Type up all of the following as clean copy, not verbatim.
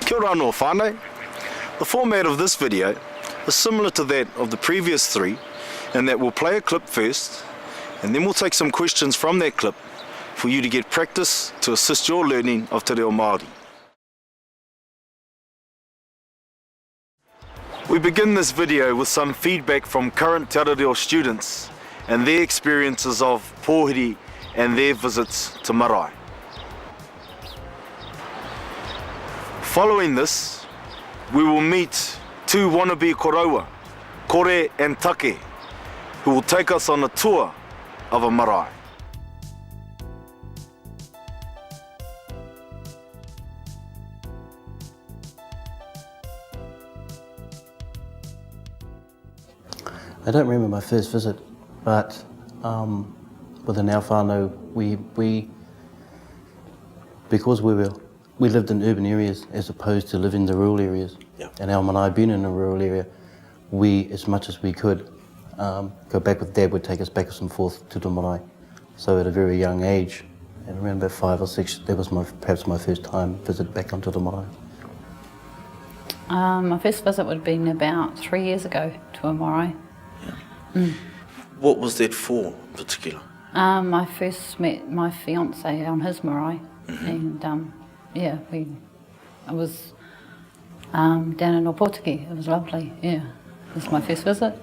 Kia ora anō whānau. The format of this video is similar to that of the previous three, in that we'll play a clip first, and then we'll take some questions from that clip for you to get practice to assist your learning of te reo Māori. We begin this video with some feedback from current te reo students and their experiences of pōhiri and their visits to marae. Following this, we will meet two wannabe koraua, Kore and Take, who will take us on a tour of a marae. I don't remember my first visit, but with an Ao whānau, because we lived in urban areas as opposed to living in the rural areas. Yeah. And Ao Marama, being in a rural area, we, as much as we could, go back with Dad, would take us backwards and forth to the marae. So at a very young age, I remember 5 or 6, that was perhaps my first time visit back onto the marae. My first visit would have been about 3 years ago to a marae. Yeah. What was that for in particular? I first met my fiance on his marae, and yeah, I was down in Opotiki. It was lovely. Yeah, it was my first visit.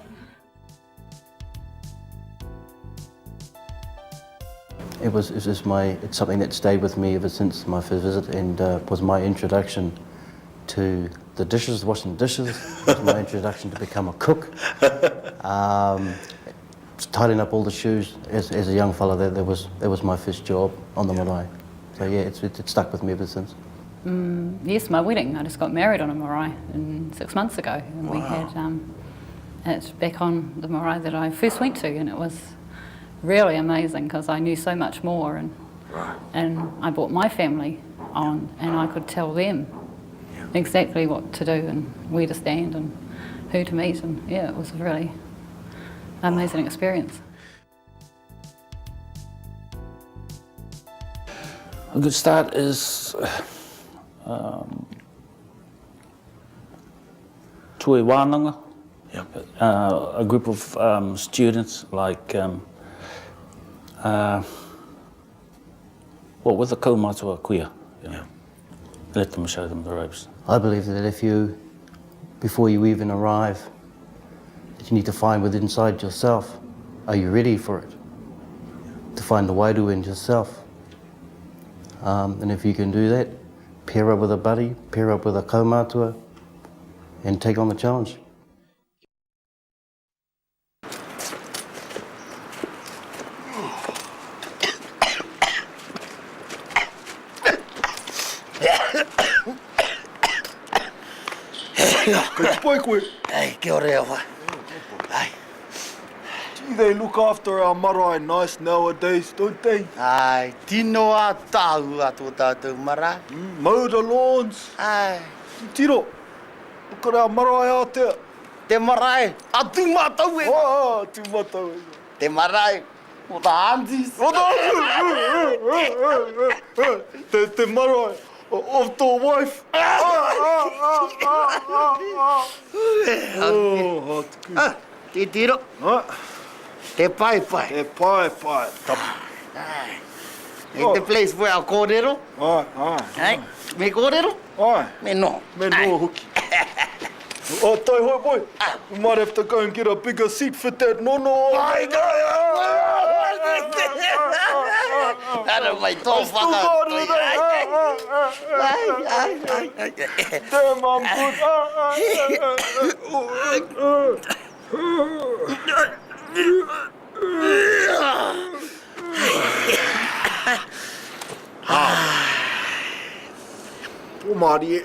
It's something that stayed with me ever since my first visit, and was my introduction to the dishes, washing dishes. It was my introduction to become a cook. Tidying up all the shoes as a young fella. That was my first job on the marae. So yeah, it stuck with me ever since. Yes, my wedding. I just got married on a marae 6 months ago, and we had it's back on the marae that I first went to, and it was really amazing because I knew so much more, and I brought my family on, and I could tell them exactly what to do and where to stand and who to meet, and yeah, it was a really amazing experience. A good start is Tui Wānanga, a group of students like with the kaumātua kuia. Let them show them the ropes. I believe that before you even arrive, that you need to find within inside yourself, are you ready for it? To find the wairu in yourself. And if you can do that, pair up with a buddy, pair up with a kaumātua, and take on the challenge. Hey, kia ora wha. Hey. Gee, they look after our marae nice nowadays, don't they? Ai, tino a tāu a tō tātou marae. Mow the lawns. Ai. Tiro, look at our marae out there. Te marae, a tū mātou e. Oh, tū mātou e. Te marae, o tā aunties. O tā te marae of tō wife. Oh, hot good. Te tiro. Te pai pai. Te pai pai. Ai. Te place where a kōrero. Ai. Me kōrero? Ai. Me no. Me no hoki. Oh, tai hoi boy. We might have to go and get a bigger seat for that nono. Ai, Ara mai tō whaka. Ai. Damn, I'm good. O Māori e.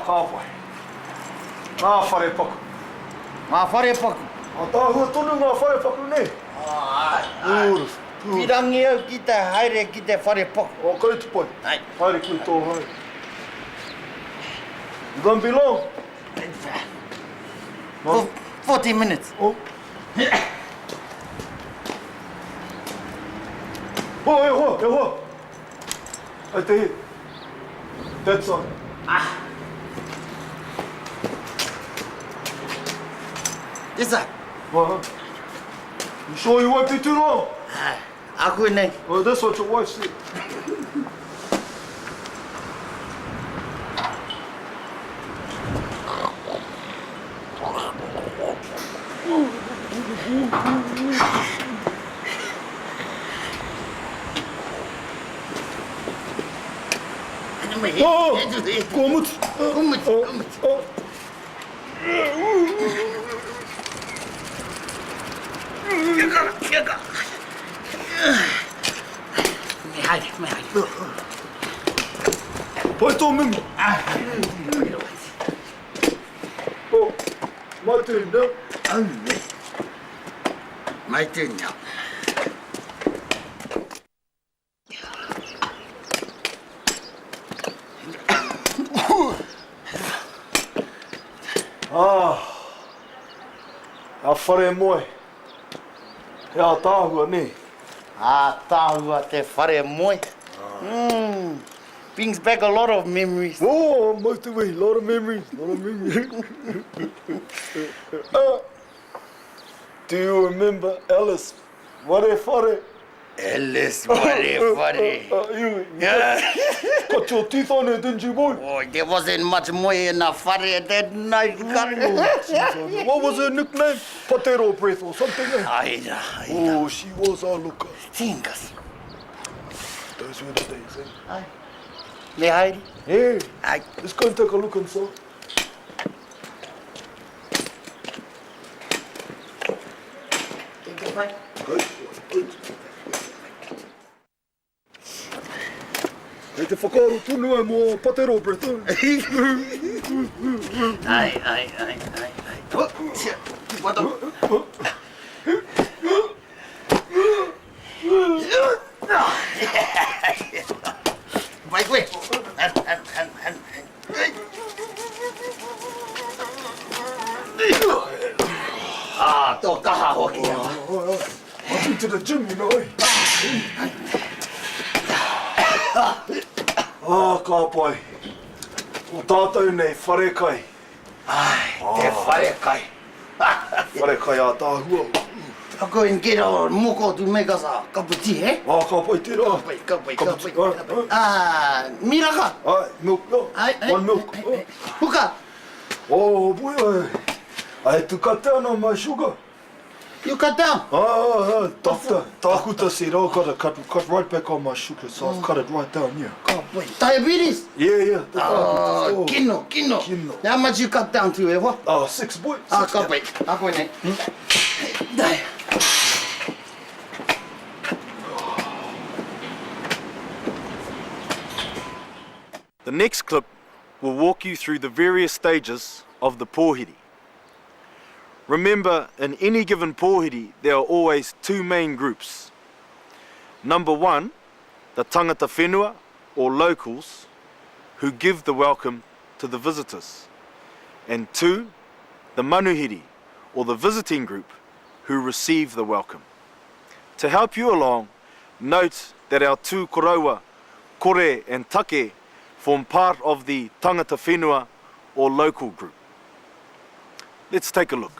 Kāwhai. Ngā whare paku. Ngā whare paku. A tāhua tonu ngā whare paku ne? Ai. Pirangi au ki te haere ki te whare paku. O kau te pai. Ai. Haere kui tō hai. You gonna be long? 40 minutes. Oh. Oh, right there. That's on. Yes, sir. You sure you won't be too long? Aku ni. Well, that's what your wife said. Komut. Põe tu mesmo. Oh, my turn now. My turn now. A whare moe. He a tāhua ne. Tāhua te whare moe. Brings back a lot of memories. Oh, most of it. Lot of memories. Do you remember Alice? Whare whare? Alice, whare. You got your teeth on it, didn't you, boy? Oh, there wasn't much more in the whare that night. What was her nickname? Potato breath or something? Aida. Oh, she was our looker. Tinkas. Those were the days, eh? Aye. Me Heidi? Hey, Aye. let's go and take a look inside. Take it back. Good. Hey, te whakaaro tunu e mō potato breath. Aye. Oh, shit. What the? Wait. Tō kaha hoki. I've been to the gym, you know, eh? Ka pai. O tātou nei, whare kai. Te whare kai. Whare kai a tāhua. I'll go and get a moko to make us a cup of tea, eh? Ka pai tērā. Cup. Right. Miraka. Milk, no. One milk. Huka. Oh, boy, I had to cut down on my sugar. You cut down. Doctor. Takuta said, got to cut right back on my sugar, so I've cut it right down here. Diabetes? Yeah. Kino. How much you cut down to, Ewa? 6 boy. Kapai. Ako ne. Dai. The next clip will walk you through the various stages of the pōhiri. Remember, in any given pōhiri, there are always two main groups. Number one, the tangata whenua, or locals, who give the welcome to the visitors. And two, the manuhiri, or the visiting group, who receive the welcome. To help you along, note that our two koraua, kore and take, form part of the tangata whenua, or local group. Let's take a look.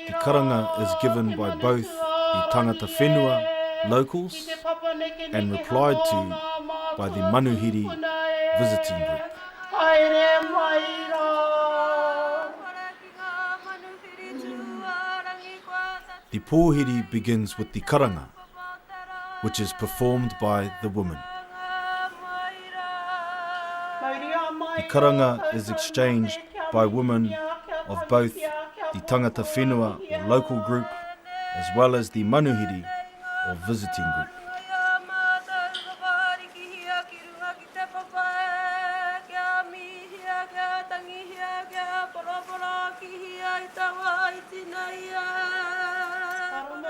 The karanga is given by both the tangata whenua, locals, and replied to by the manuhiri visiting group. The pōhiri begins with the karanga, which is performed by the women. The karanga is exchanged by women of both the tangata whenua or local group as well as the manuhiri or visiting group.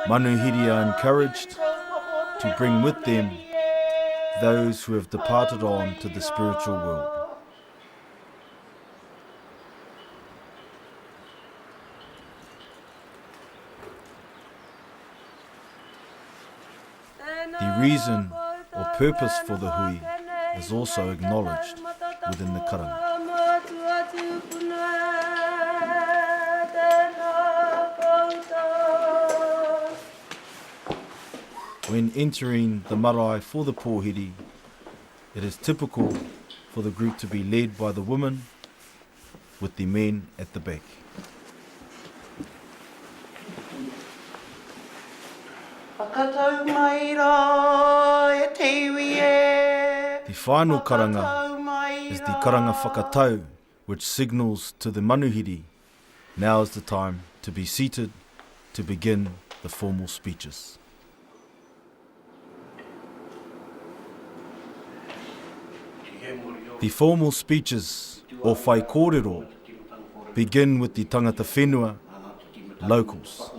Manuhiri are encouraged to bring with them those who have departed on to the spiritual world. The reason or purpose for the hui is also acknowledged within the karanga. When entering the marae for the pōhiri, it is typical for the group to be led by the women with the men at the back. The final karanga is the karanga whakatau, which signals to the manuhiri, now is the time to be seated to begin the formal speeches. The formal speeches, or whai kōrero, begin with the tangata whenua, locals.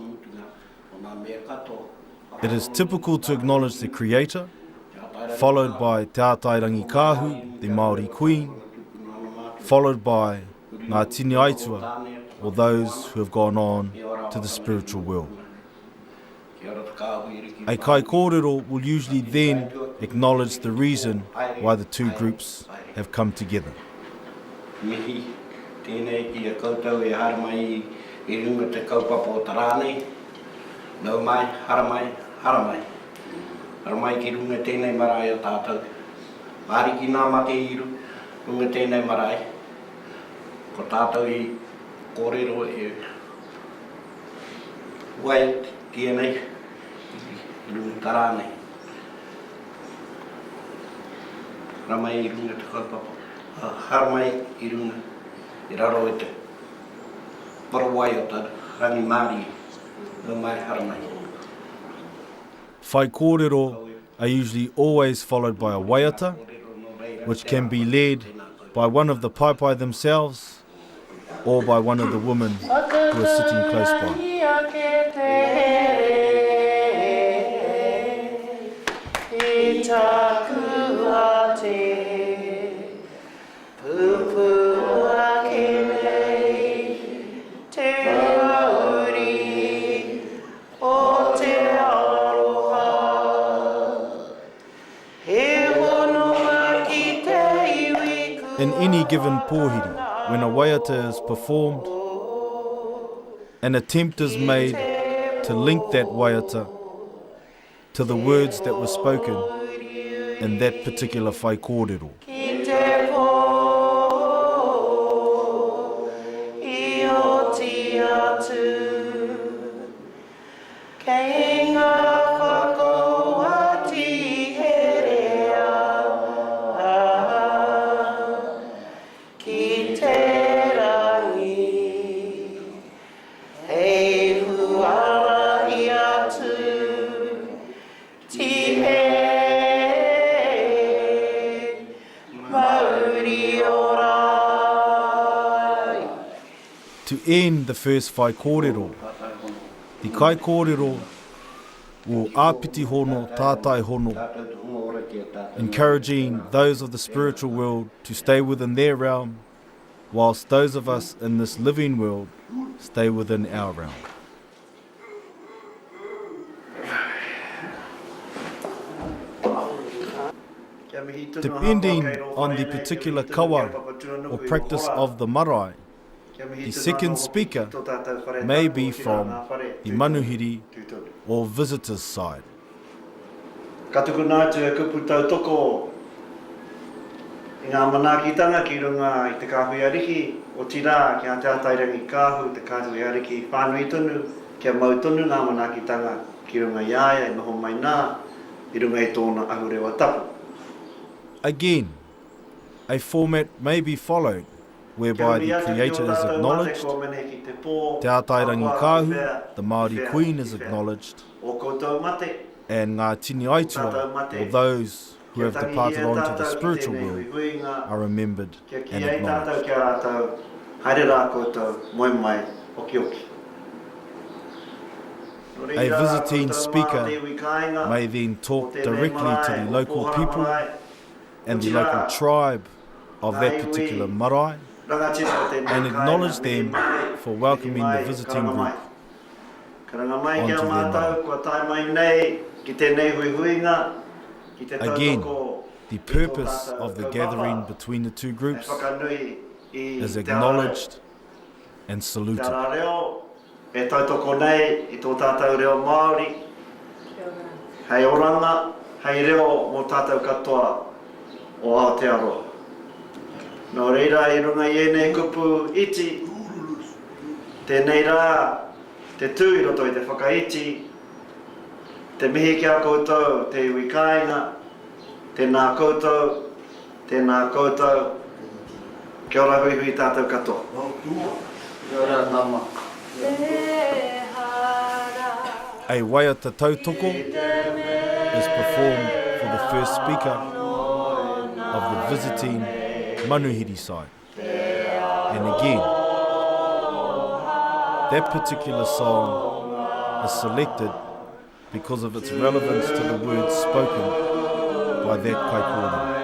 It is typical to acknowledge the Creator, followed by Te Ātairangi Kāhu, the Māori Queen, followed by Ngā Tini Aitua, or those who have gone on to the spiritual world. A kai kōrero will usually then acknowledge the reason why the two groups have come together. Mihi, tēnei ki a koutou e haramai I runga te kaupapa o tarānei. Nau mai, haramai, haramai. Haramai ki runga tēnei marae o tātou. Māri ki nā mate iru, runga tēnei marae. Ko tātou I kōrero e wai tēnei I runga tarānei. Haramai I runga te kaupapa. Haramai I runga I raro e te parawai o tā rangi Māori. Nau mai, haramai. Whai kōrero are usually always followed by a waiata, which can be led by one of the paipai themselves or by one of the women who are sitting close by. In any given pōhiri, when a waiata is performed, an attempt is made to link that waiata to the words that were spoken in that particular whai kōrero. To end the first whai kōrero, the kai kōrero will āpiti hono tātai hono, encouraging those of the spiritual world to stay within their realm, whilst those of us in this living world stay within our realm. Depending on the particular kawa or practice of the marae, the second speaker may be from the manuhiri or visitor's side. Ka tuku nātu e kupu tau toko I ngā manaakitanga ki runga I te kāhui ariki o tira ki a te ātairangi kāhu, te kāhui ariki whānui tonu, kia mau tonu ngā manaakitanga ki runga iaia I noho mai nā, I runga I tōna ahurewa tapu. Again, a format may be followed whereby the Creator is acknowledged, Te Atairangi Kāhu, the Māori Queen is acknowledged, and Ngā Tini Aitua, or those who have departed on to the spiritual world, are remembered and acknowledged. A visiting speaker may then talk directly to the local people and the local tribe of that particular marae and acknowledge them for welcoming the visiting group onto their marae. Again, the purpose of the gathering between the two groups is acknowledged and saluted. E tautoko nei I tō tātou reo Māori, hei oranga, hei reo mō tātou katoa o Aotearoa. Nō reira I runga I ēnei kupu iti, tēnei rā, te tū I roto I te whakaiti, te mihi kia koutou, te iwi kāinga, tēnā koutou, kia ora hui hui tātou katoa. Kia ora nama. A waiata tautoko is performed for the first speaker of the visiting manuhiri side. And again, that particular song is selected because of its relevance to the words spoken by that kaikōrero.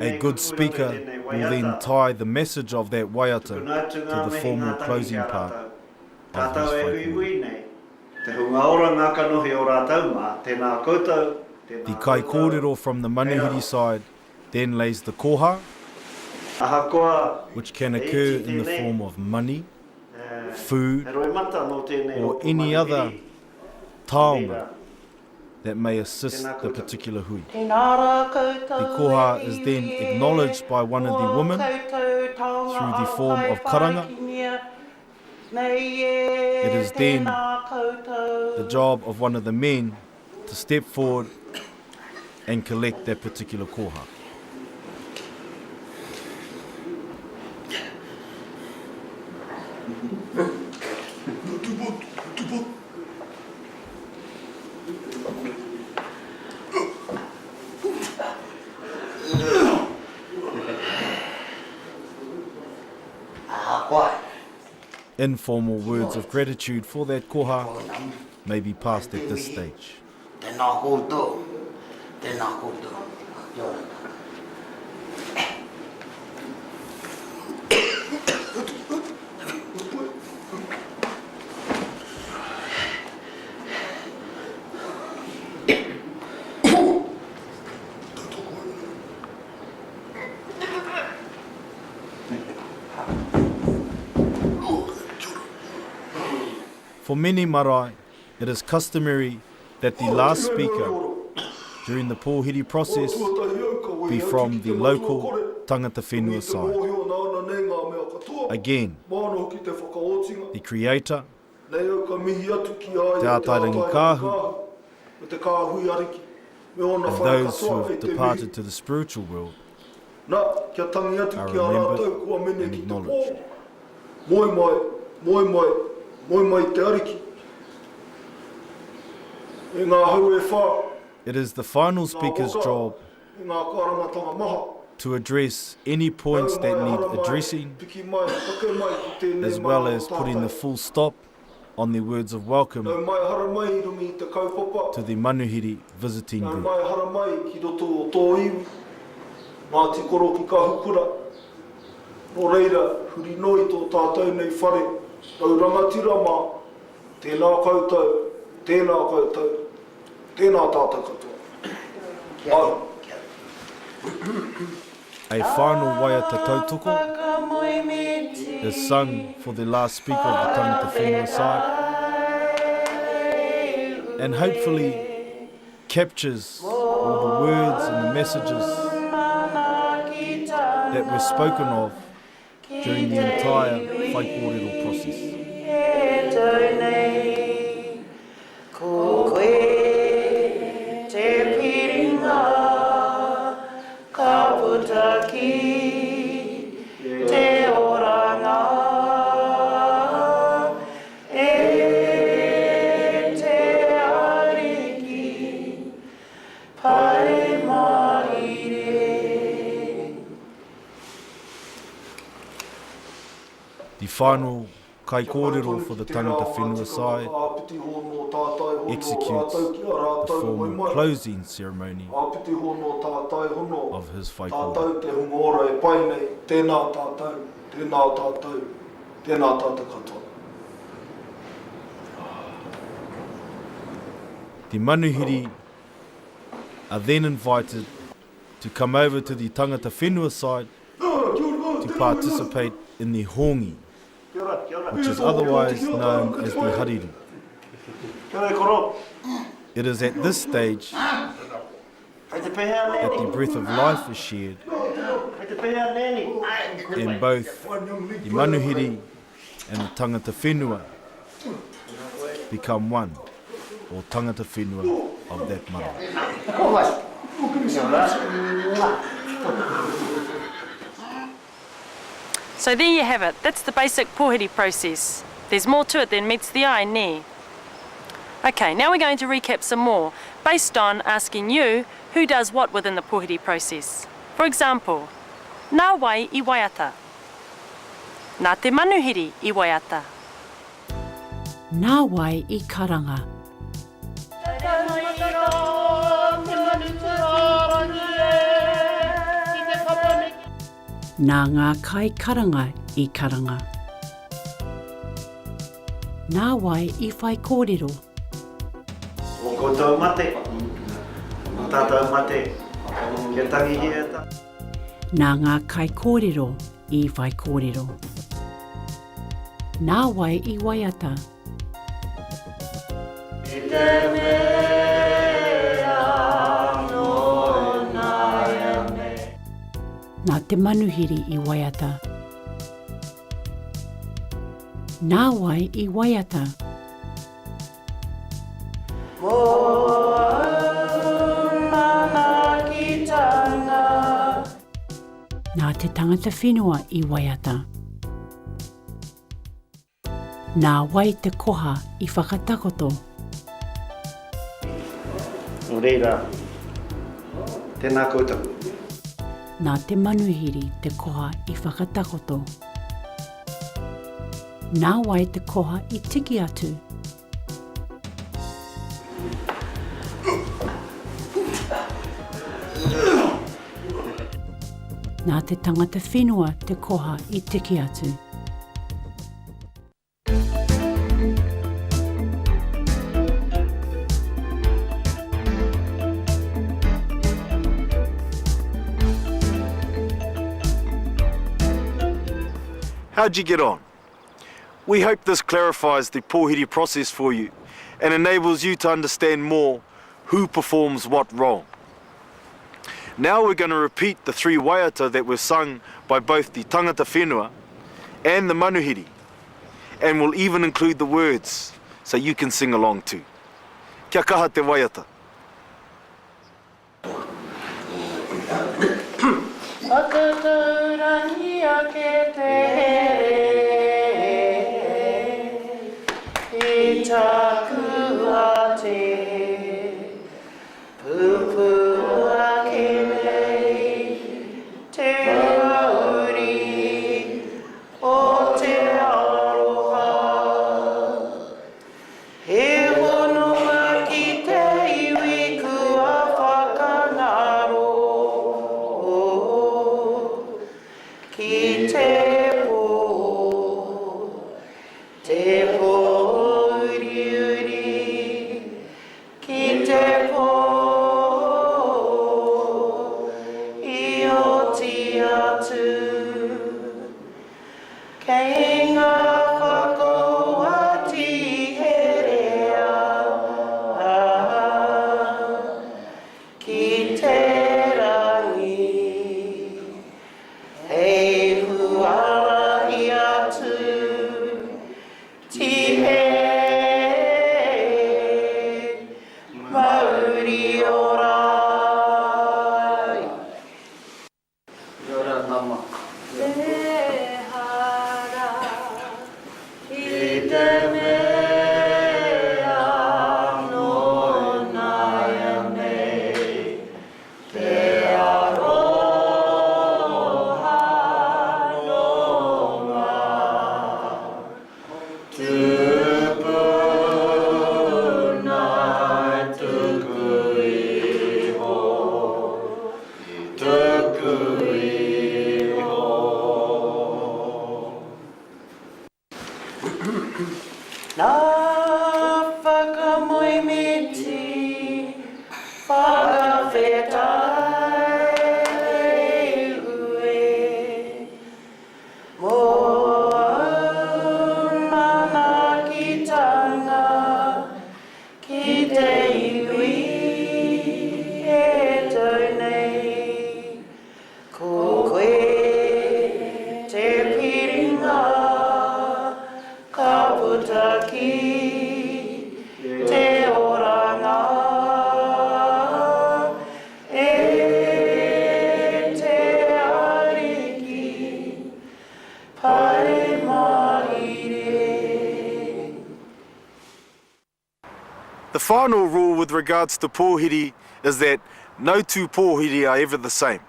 A good speaker will then tie the message of that waiata to the formal closing part of his whaikorero. The kaikōrero from the manuhiri side then lays the koha, which can occur in the form of money, food, or any other taonga that may assist the particular hui. The koha is then acknowledged by one of the women through the form of karanga. It is then the job of one of the men to step forward and collect that particular koha. Informal words of gratitude for that koha may be passed at this stage. Tēnā koutou, tēnā koutou. Kia ora. For many marae, it is customary that the last speaker during the pōhiri process be from the local tangata whenua side. Again, the Creator, Te Atairangi Kāhu, and those who have departed to the spiritual world are remembered and acknowledged. It is the final speaker's job to address any points that need addressing, as well as putting the full stop on the words of welcome to the manuhiri visiting group. A final waiata tautoko is sung for the last speaker of the tangata whenua side, and hopefully captures all the words and the messages that were spoken of during the entire whaikorero process. The final kai kōrero for the tangata whenua side executes the formal closing ceremony of his whai kōrero. The manuhiri are then invited to come over to the tangata whenua side to participate in the hongi, which is otherwise known as the hariru. It is at this stage that the breath of life is shared and both the manuhiri and the tangata whenua become one, or tangata whenua of that mara. So there you have it. That's the basic pōhiri process. There's more to it than meets the eye, ne? Okay, now we're going to recap some more, based on asking you who does what within the pōhiri process. For example, nā wai I waiata. Nā te manuhiri I waiata. Nā wai I karanga. Nā ngā kai karanga I karanga. Nā wai I whai kōrero. O koutou mate, o tātou mate, kia tangi hea ta. Nā ngā kai kōrero I whai kōrero. Nā wai I waiata. I te mea no nāia me. Nā te manuhiri I waiata. Nā wai I waiata. Nā te tangata whenua I waiata. Nā wai te koha I whakatakoto. O reira, tēnā koutou. Nā te manuhiri te koha I whakatakoto. Nā wai te koha I tiki atu. Nā te tangata whenua te koha I tiki atu. How'd you get on? We hope this clarifies the pōhiri process for you and enables you to understand more who performs what role. Now we're going to repeat the three waiata that were sung by both the tangata whenua and the manuhiri, and we'll even include the words so you can sing along too. Kia kaha te waiata. Whakataurangi ake te here I taku a te pupu ake nei te auri o te aroha he hononga ki te iwi kua whakanaro whetai ue mo manakitanga ki te iwi e tau nei ko koe te piringa ka puta ki te oranga e te ariki pai maire. The final rule with regards to pōhiri is that no two pōhiri are ever the same.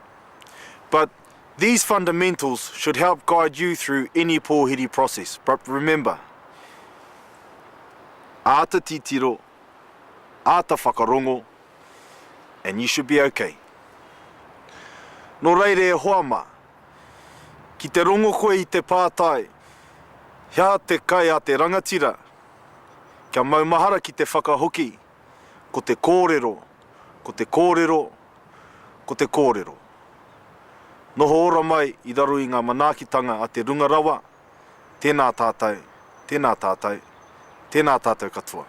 But these fundamentals should help guide you through any pōhiri process. But remember, āta titiro, āta whakarongo, and you should be okay. Nō reire e hoa mā, ki te rongo koe i te pātai, hea te kai a te rangatira, kia maumahara ki te whakahoki, ko te kōrero, ko te kōrero, ko te kōrero. Noho ora mai i daru i ngā manaakitanga a te runga rawa, tēnā tātou, tēnā tātou, tēnā tātou katoa.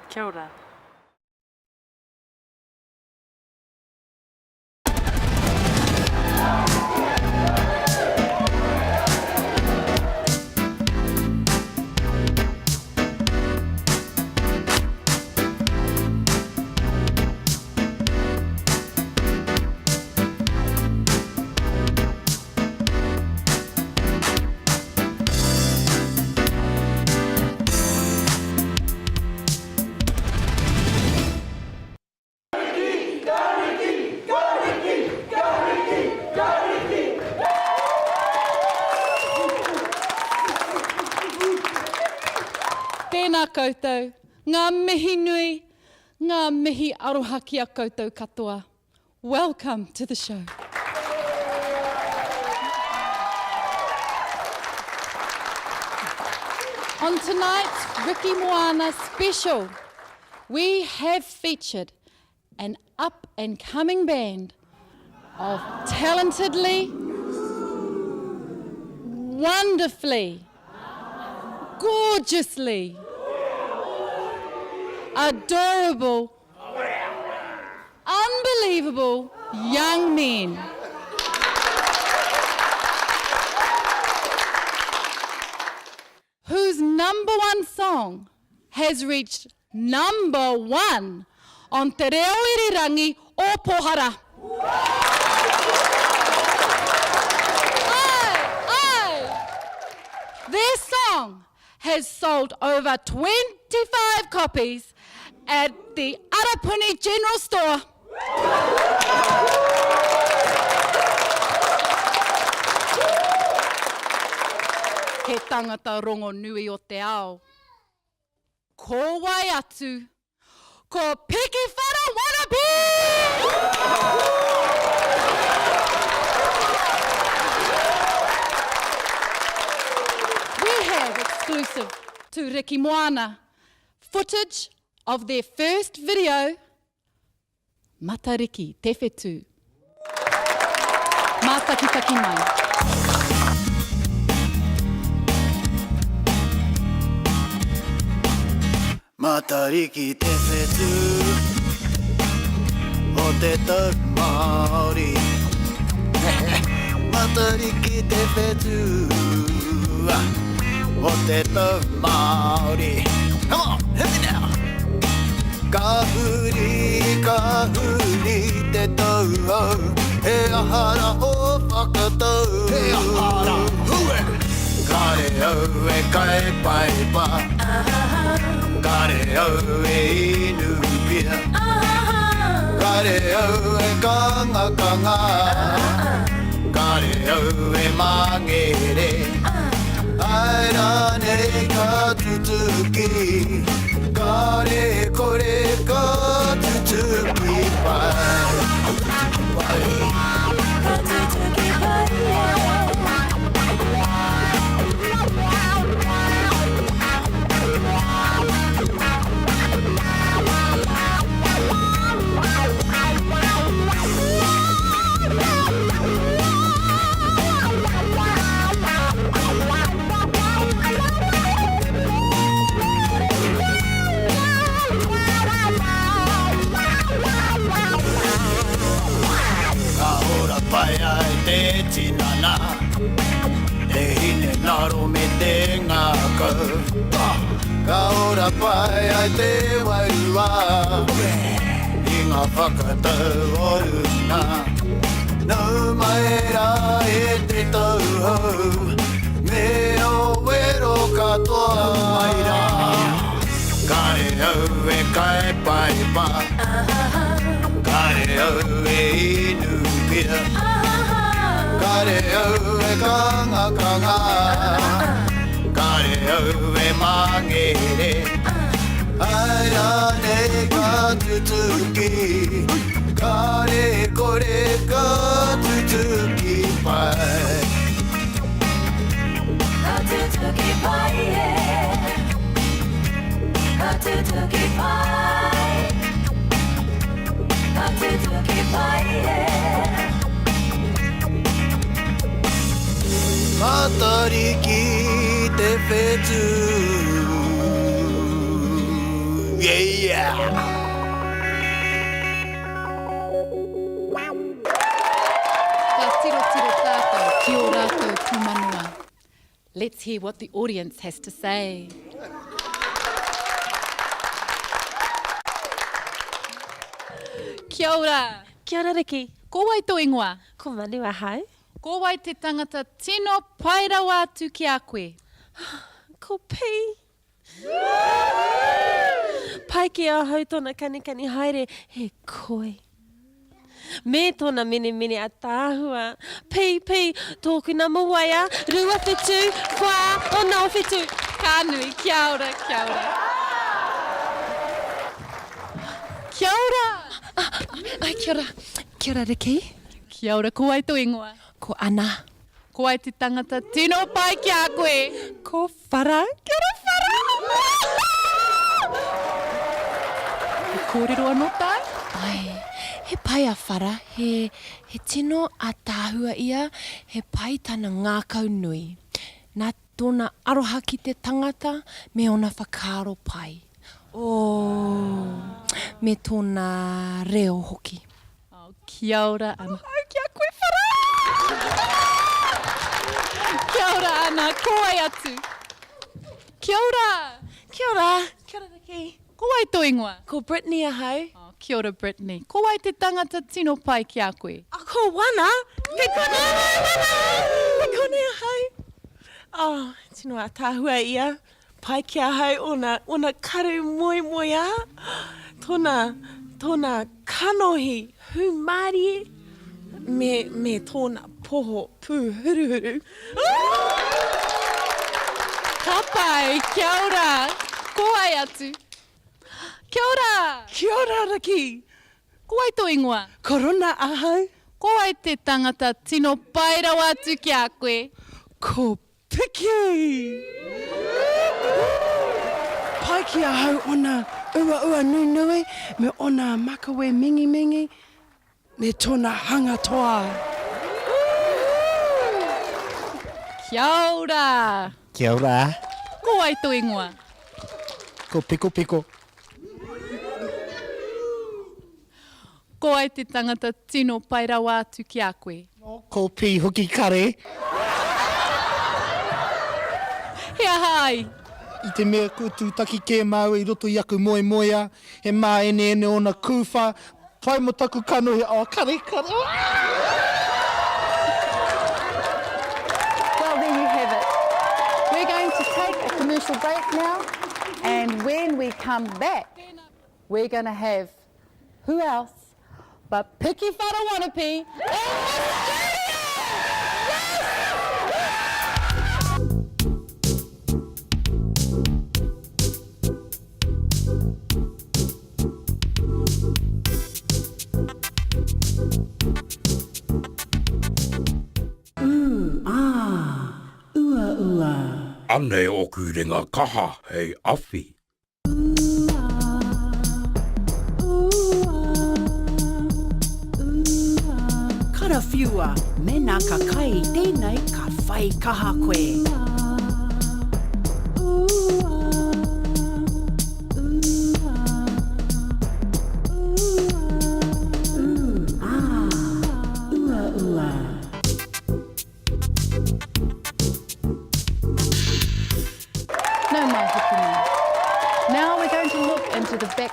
Kia ora. Tēnā koutou, ngā mihi nui, ngā mihi aroha ki a koutou katoa. Welcome to the show. On tonight's Ricky Moana special, we have featured an up-and-coming band of talentedly, wonderfully, gorgeously, adorable, unbelievable young men. Whose number one song has reached number one on Te Reo Irirangi o Pohara. Their song has sold over 25 copies at the Arapuni General Store. He tangata rongo nui o te ao. Ko wai atu, ko Piki Whara Wannabe! We have exclusive to Ricky Moana footage of their first video, Matariki Te Whetū. Mātakitaki mai. Matariki te whetū o te tau Māori. Matariki te whetū o te tau Māori. Come on, hit me now. Kahuri, kahuri te tau au, he ahara o whakatau. He ahara, hue! Kare au e kai pai pa. Kare au e inu pia. Kare au e kanga kanga. Kare au e mangere. Aira ne ka tutuki. Kare kore ka tutuki pai. Ka tutuki pai. ana e hine naro me te ngaka ka ora pai ai te wairua I ngā whakatau oruna no mai ra e te tauhau me o wero katoa mai ra kare au e kai pai pa kare au e inu pia kare au e kanga kanga kare au e mangere aira ne ka tutuki kare kore ka tutuki pai ka tutuki pai ka tutuki pai ka tutuki pai matari ki te whetu yeah Ka tiro tiro tātou, ki o rātou tūmanua. Let's hear what the audience has to say. Kia ora. Kia ora Riki. Ko wai tō ingoa. Ko mani wa hau. Ko wai te tangata tino pairawa atu ki a koe. Ko pi. Pai ki a hau tōna kanikani haere he koe. Me tōna mene mene a tāhua. Pi, tōku na mawaia, rua whetu, wha o nā whetu. Ka nui, kia ora, kia ora. Kia ora. Ai, kia ora. Kia ora, Riki. Kia ora, ko wai tō ingoa. Ko Ana. Ko ai te tangata tino pai ki a koe. Ko Whara. Kia ora, Whara. E kōrero anō tai? Ai, he pai a Whara, he tino a tāhua ia, he pai tana ngākau nui. Nā tōna aroha ki te tangata, me ona whakaaro pai. Me tōna reo hoki. Kia ora, Ana. Ai, kia koe Whara. Kia ora, Ana, ko ai atu. Kia ora. Kia ora. Kia ora, Riki. Ko ai tō ingoa. Ko Brittany a hau. Kia ora, Brittany. Ko ai te tangata tino pai ki a koe. Ko Wana. Ke kone. Ke kone a hau. Tino a tāhua ia. Pai ki a hau ona karu moi a. Tōna kanohi hu Māori me tōna poho pū huru. Ka pai, kia ora. Ko ai atu. Kia ora. Kia ora, Riki. Ko ai tō ingoa. Korona a hau. Ko ai te tangata tino pairawa atu ki a koe. Ko Piki. Pai ki a hau ona ua nui me ona makawe mingi me tōna hanga toa. Kia ora. Kia ora. Ko ai tō ingoa. Ko Piko. Ko ai te tangata tino pairawa atu ki a koe. Ko Pi hoki kare. Hea hai. I te mea kūtūtaki kē mau I roto I aku moe he mā ene ona kūwha, pai mo taku kanohi, kare. Well, there you have it. We're going to take a commercial break now, and when we come back, we're going to have who else but Piki Whanawanapi. Ane oku ringa kaha hei awhi. Karawhiua, mena ka kai tēnei ka whai kaha koe.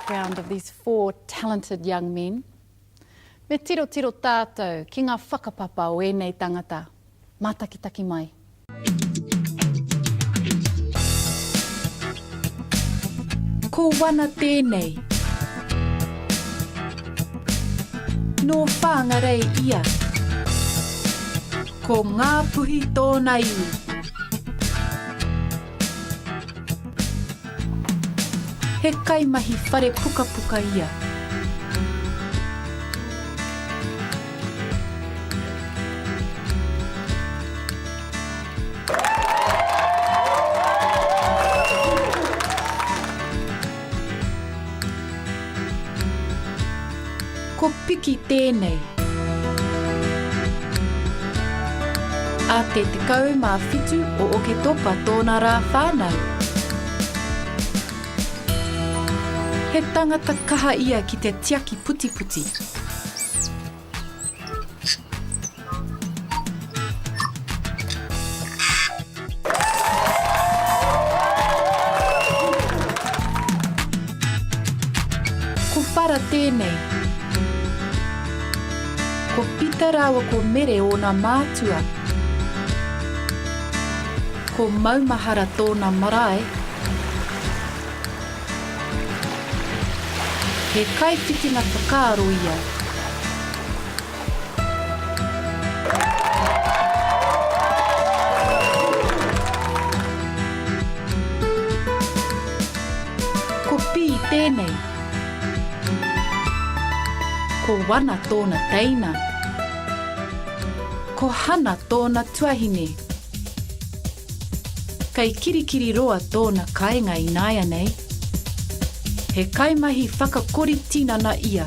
background of these 4 talented young men. Me tiro tiro tātou ki ngā whakapapa o ēnei tangata. Mātakitaki mai. Ko wana tēnei. Nō whāngarei ia. Ko ngā puhi tōna iwi. He kaimahi whare puka puka ia. Ko piki tēnei. A te tekau mā whitu o oke topa tōna rā whānau. He tangata kaha ia ki te tiaki puti puti. Ko whara tēnei. Ko pita rawa ko mere o nā mātua. Ko maumahara tōna marae. He kaiwhitinga whakaaro ia. Ko pī tēnei. Ko wana tōna teina. Ko hana tōna tuahine. Kei kirikiri roa tōna kāinga i nāia nei. He kaimahi whakakori tinana ia.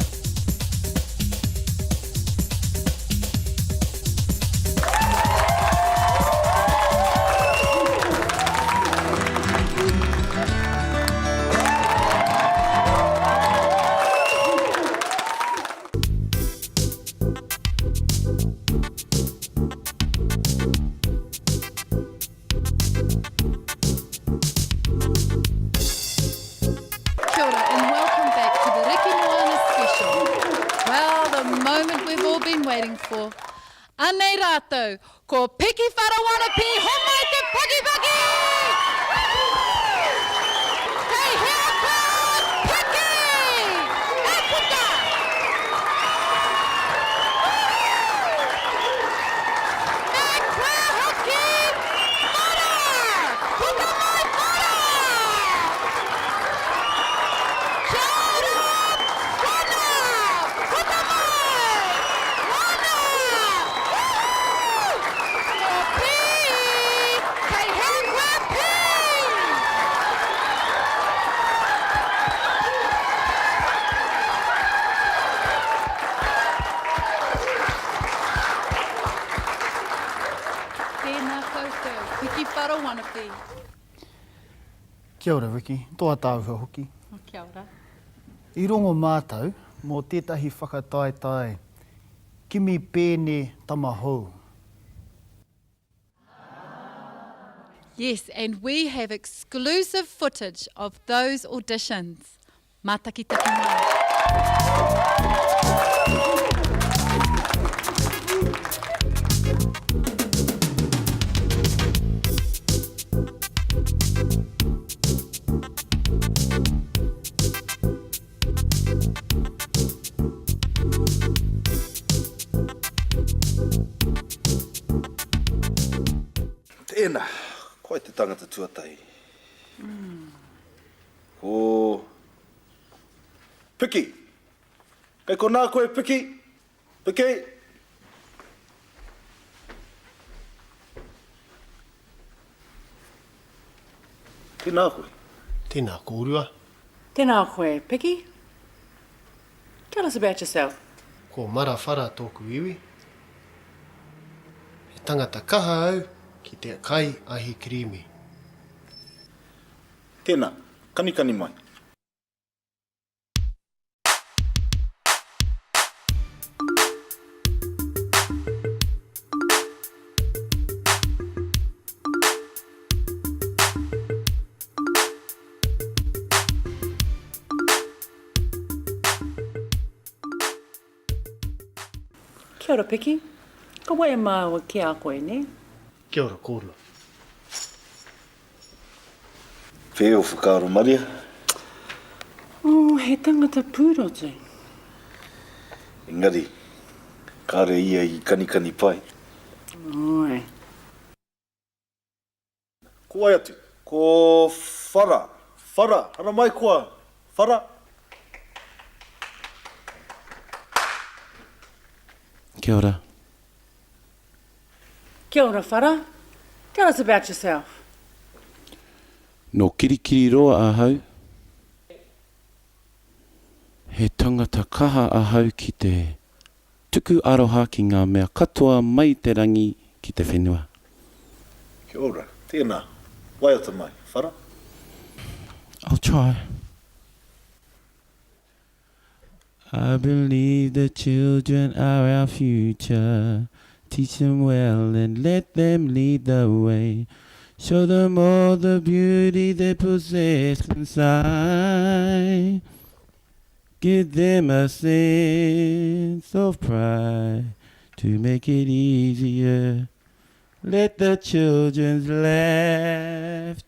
For. Anei rātou, ko Piki Wharawanapi, homai te paki paki! Kei hea koe, Piki! E puta! E koe hoki, mara! Puta mai mara! Kia ora, wana! Puta mai! Kia ora, Ricky. Toa tāuha hoki. Kia ora. I rongo mātou, mō tētahi whakataetae, kimi pēne tamahou. Yes, and we have exclusive footage of those auditions. Mātakitaki mai. Tēnā, koe te tangata tuatai. Ko Piki. Kei ko nā koe Piki. Piki. Tēnā koe. Tēnā kōrua. Tēnā koe, Piki. Tell us about yourself. Ko mara whara tōku iwi. He tangata kaha au ki te kai ahi kirimi. Tēnā, kanikani mai. Kia ora, Piki. Ka waia māua ki a koe, ne? Kia ora, kōrua. Pēo whakaro Maria. Oh, he tangata pūrote. Engari, kāre ia I kanikani pai. Oi. Ko ai atu, ko whara, hara mai koa, whara. Kia ora. Kia ora, Whara. Tell us about yourself. No kirikiri roa ahau. He tangata kaha ahau ki te tuku aroha ki ngā mea katoa mai te rangi ki te whenua. Kia ora, tēnā, waiata mai, whara. I'll try. I believe the children are our future. Teach them well and let them lead the way. Show them all the beauty they possess inside. Give them a sense of pride to make it easier. Let the children's laughter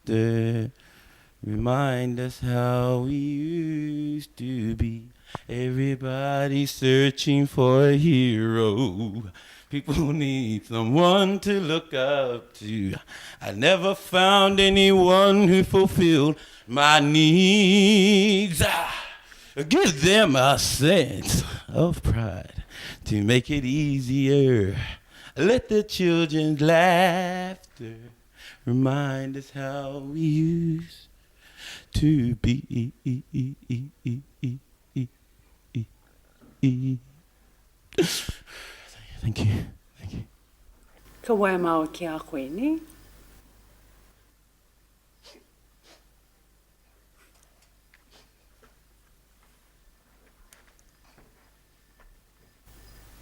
remind us how we used to be. Everybody searching for a hero. People need someone to look up to. I never found anyone who fulfilled my needs. Give them a sense of pride to make it easier. Let the children's laughter remind us how we used to be. Thank you. Thank you. Ka waia māua ki a koe, ne?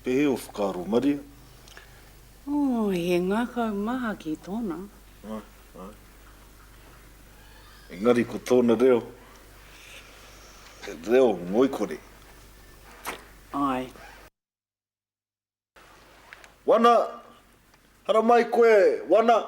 Pēo whakaro Maria. Oh, he ngākau maha ki tōna. Engari ko tōna reo. He reo ngoikore. Ai. Wana, hara mai koe, wana.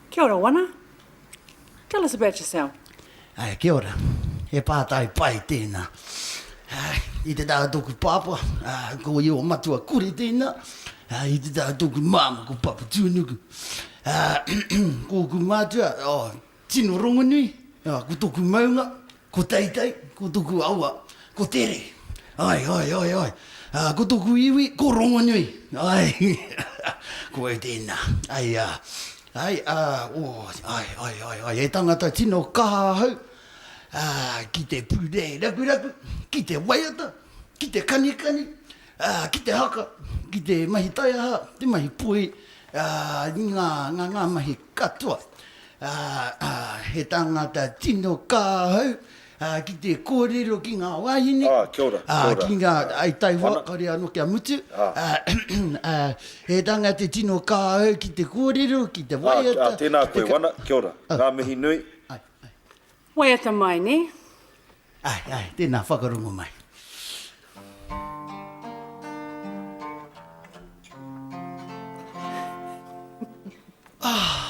Kia ora, Wana. Tell us about yourself. Ai, kia ora. He pātai pai tēnā. I te tāu tōku pāpua, ko i o matua kuri tēnā. I te tāu tōku māma ko papa tūnuku. Ko ku mātua, tino rongo nui. Ko tōku maunga, ko teitei, ko tōku aua, ko tere. Ai. Ko tōku iwi, ko rongo nui. Ai, ko e tēnā. Ai, e tangata tino kaha hau. Ki te pūre raku, ki te waiata, ki te kanikani, ki te haka, ki te mahi taiaha, te mahi pui, ngā mahi katoa. He tangata tino kaha hau. Ki te kōrero ki ngā wahine. Kia ora. Ki ngā aitaiwa, kare anō kia mutu. He tangata tino kaha hau ki te kōrero, ki te waiata. Tēnā koe, wana, kia ora. Ngā mihi nui. Waiata mai, ne? Ai, tēnā whakarungo mai. Ai,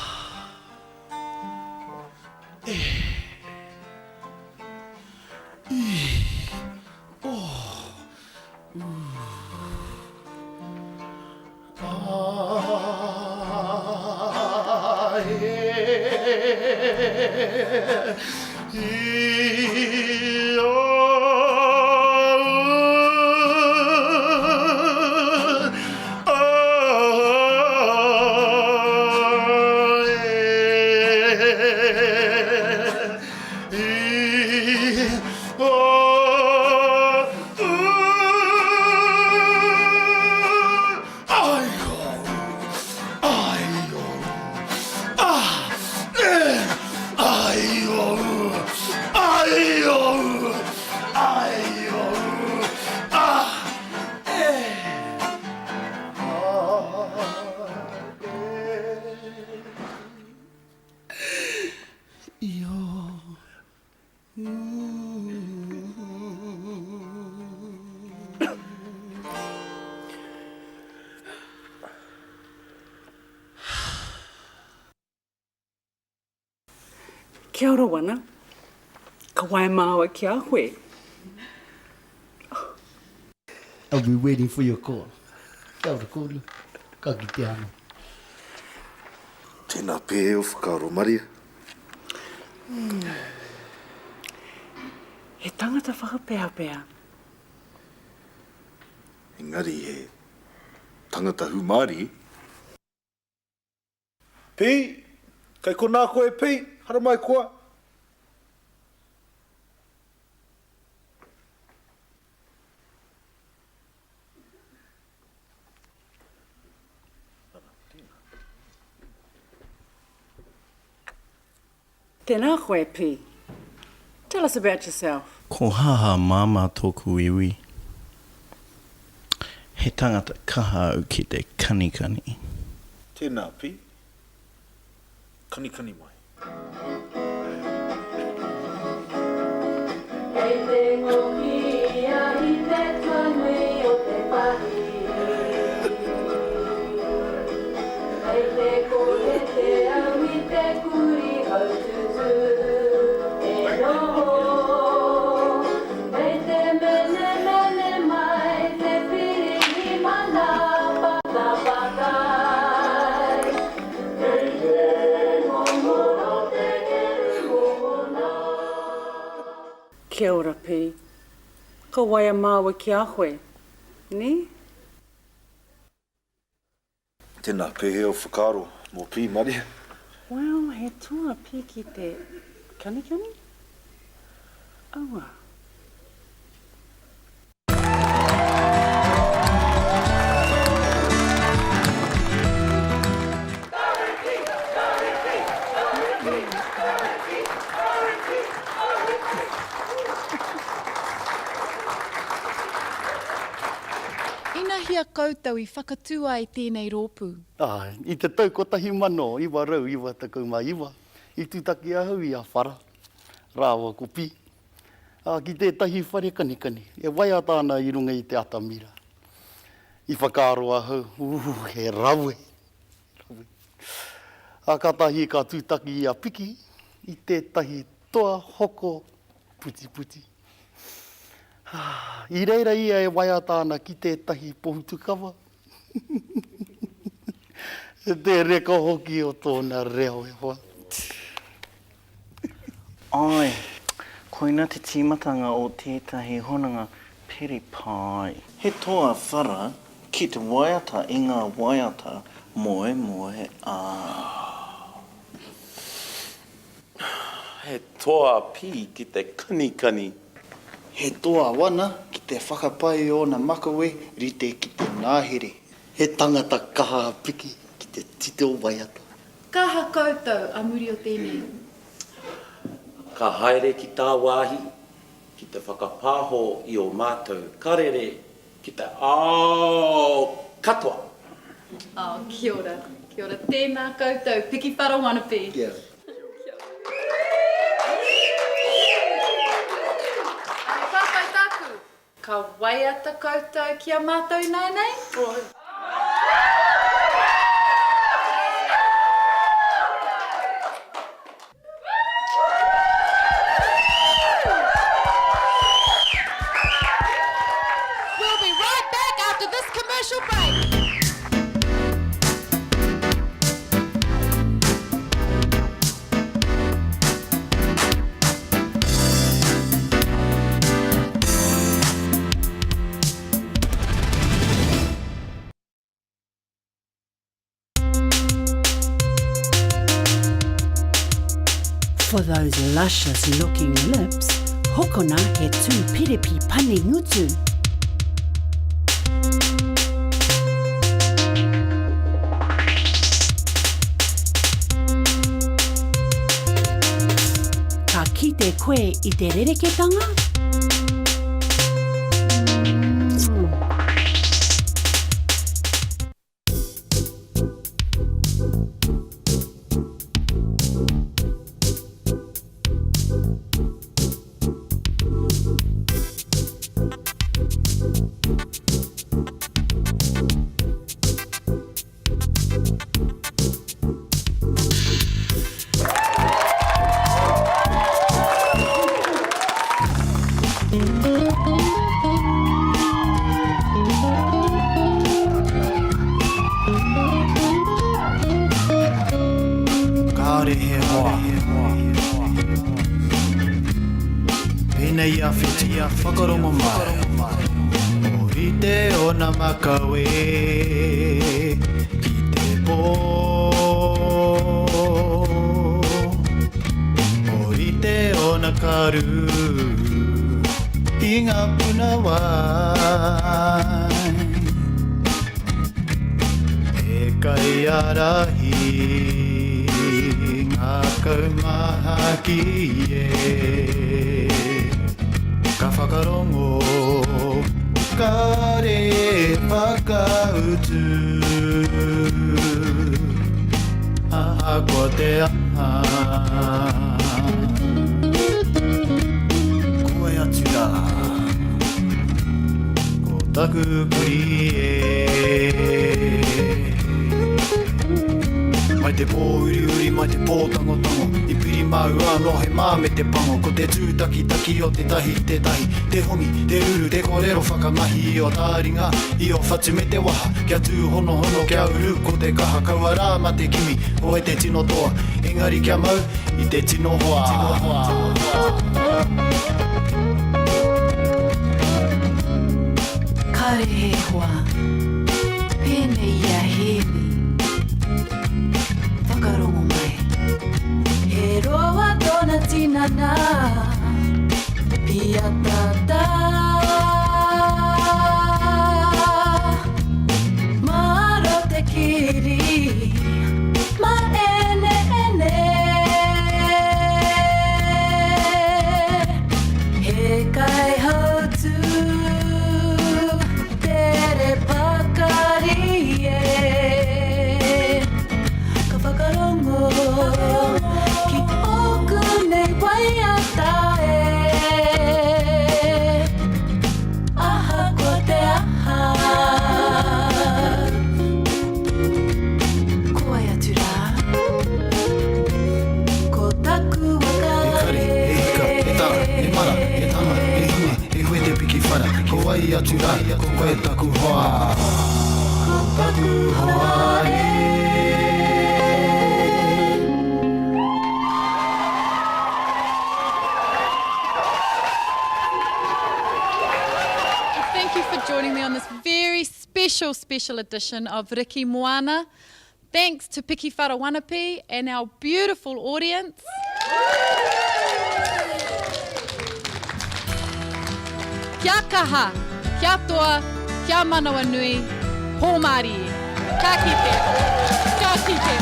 Kia ora wana. Ka wai māua ki a hoi. I'll be waiting for your call. Kia ora kōrua. Ka ki te ano. Tēnā pē o whakaaro Maria. He tangata whakapea. Engari he tangata hu Māori. Pi, kai ko nā koe pi, hara mai koa. Tēnā koe Pi. Tell us about yourself. Ko haha māma tōku iwi. He tangata kaha au ki te kanikani. Tēnā pi. Kanikani mai. Hei te ngokia I te tuanui o te pahi. Hei te kore te au I te kuri au tutu. E noho. Hei te mene mai te piri mana pata pakai. Hei te ngomoro te keru ona. Kia ora Pi. Ka waia māua ki a hoi. Ni? Tēnā pē he o whakaaro mō pī Maria. Well, he toa Pi ki te kanikani? Aua. Ina hia koutou I whakatua I tēnei rōpū. I te tau kotahi mano, iwa rau, iwa takau mai iwa. I tūtaki ahau I a whara. Rāwa ko Pi. Ki tētahi whare kanikani. E waia tāna I runga I te atamira. I whakaaro ahau, he rawe. Katahi ka tūtaki I a piki. I tētahi toa hoko puti. I reira ia e waia tāna ki tētahi pohutukawa. Te reka hoki o tōna reo e hoa. Ai, koina te tīmatanga o tētahi honanga peri pai. He toa whara ki te waiata I ngā waiata moe a. He toa pi ki te kanikani. He toa wana ki te whakapai o na makawe rite ki te nāhere. He tangata kaha piki ki te tito waiata. Kaha koutou a muri o tēnei. Ka haere ki tā wāhi, ki te whakapāho I o mātou karere, ki te ao katoa. Kia ora. Kia ora. Tēnā koutou. Piki whara wanapi. Yeah. Ka waiata koutou ki a mātou nei? We'll be right back after this commercial break. For those luscious looking lips, hokona he tū pirepi pane ngutu. Ka kite koe I te rereketanga? hoa. Pēnei a whiti a whakarongo mai. Orite o na makawe ki te pō. Orite o na karu i ngā puna wai. E kai arahi ngā kaumaha ki e. Ka whakarongo ka re whakautu. Aha ko te aha. Koe atu rā. Ko taku kuri e. Mai te pō uri uri, mai te pō tango tango. I piri mau anō he mā me te pango. Ko te tūtaki taki o te tahi, te hongi, te uru, te kōrero whakamahi o tā ringa. I o whatu me te waha, kia tū hono hono kia uru ko te kaha. Kaua rā ma te kimi, o e te tino toa. Engari kia mau, i te tino hoa. Kare he hoa, pēnei ia hēni. Whakarongo mai. He roa tōna tinana, pia tata. Maro te kiri, ma ene ene. He kai hautu, tere pakari e. Ka whakarongo, ki oku nei wai ata e. Aha ko te aha. Ko ai atu rā. Ko taku wakare. E hika, e tara, e mara, e tama, e hime, e hue te piki whara. Ko ai atu rā, ko koe taku hoa. Ko taku hoa e. Thank you for joining me on this very special edition of Riki Moana. Thanks to Piki Wharawanapi and our beautiful audience. Kia kaha, kia toa, kia manawa nui, hō Māori. Ka kite, ka kite.